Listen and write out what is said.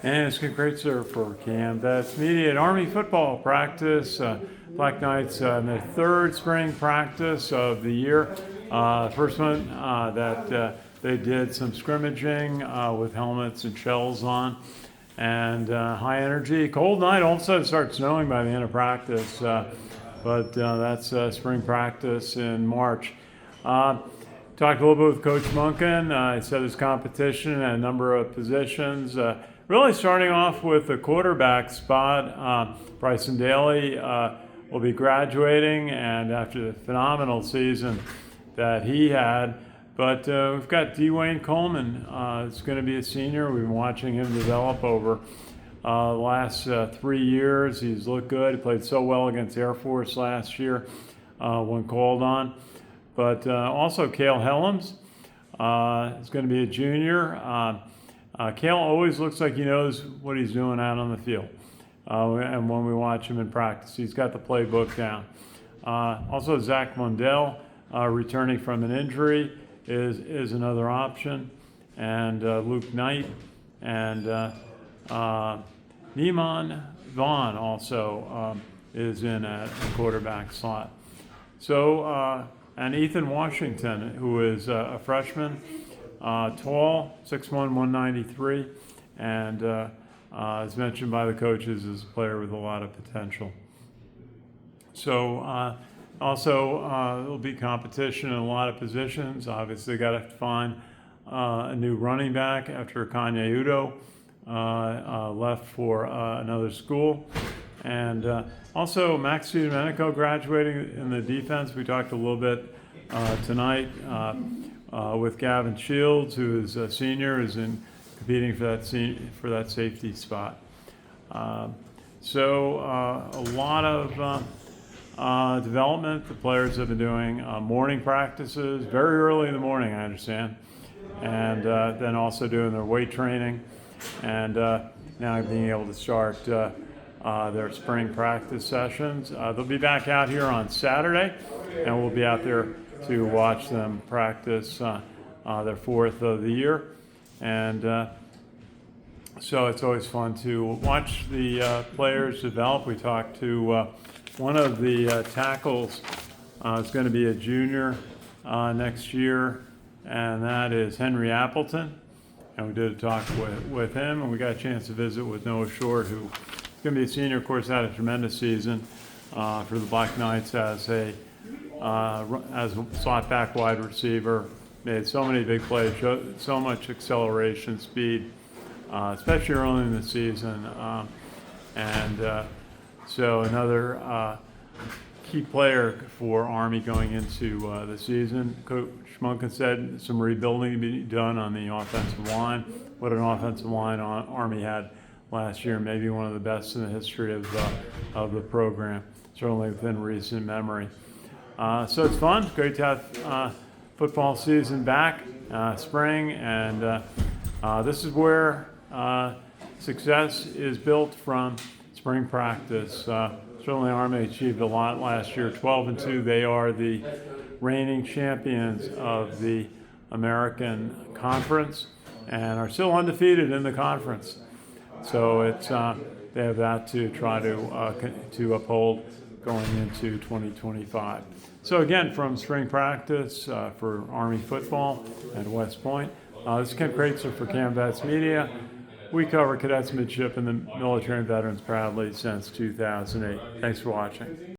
And it's Ken Kraetzer for That's Media at Army football practice. Black Knights in their third spring practice of the year. First one that they did some scrimmaging with helmets and shells on, and high energy. Cold night. All of a sudden, it starts snowing by the end of practice, but that's spring practice in March. Talked a little bit with Coach Munkin. He said his competition at a number of positions. Really starting off with the quarterback spot. Bryson Daly will be graduating, and after the phenomenal season that he had. But we've got Dwayne Coleman. It's going to be a senior. We've been watching him develop over the last 3 years. He's looked good. He played so well against Air Force last year when called on. But also Cale Helms is going to be a junior. Cale always looks like he knows what he's doing out on the field. And when we watch him in practice, he's got the playbook down. Also, Zach Mundell, returning from an injury, is another option. And Luke Knight and Neiman Vaughn also is in a quarterback slot. So, and Ethan Washington, who is a freshman, tall, 6'1", 193, and as mentioned by the coaches, is a player with a lot of potential. So also there'll be competition in a lot of positions. Obviously, got to find a new running back after Kanye Udo left for another school. And also Max DiDomenico graduating in the defense. We talked a little bit tonight with Gavin Shields, who is a senior, is competing for that safety spot. So a lot of development the players have been doing. Morning practices, very early in the morning, I understand, and then also doing their weight training, and now being able to start their spring practice sessions. They'll be back out here on Saturday, and we'll be out there to watch them practice their fourth of the year. And so it's always fun to watch the players develop. We talked to one of the tackles. It's going to be a junior next year, and that is Henry Appleton. And we did a talk with him, and we got a chance to visit with Noah Short, who is going to be a senior. Of course, had a tremendous season for the Black Knights as a slot back wide receiver. Made so many big plays, showed so much acceleration, speed, especially early in the season. So another key player for Army going into the season. Coach Munkin said some rebuilding to be done on the offensive line. What an offensive line Army had last year, maybe one of the best in the history of the program, certainly within recent memory. So it's fun. Great to have football season back, spring, and this is where success is built from spring practice. Certainly Army achieved a lot last year, 12-2. They are the reigning champions of the American Conference and are still undefeated in the conference. So it's they have that to try to uphold going into 2025. So again, from spring practice for Army football at West Point, this is Ken Kraetzer for That's Media. We cover cadets, midship, and the military and veterans proudly since 2008. Thanks for watching.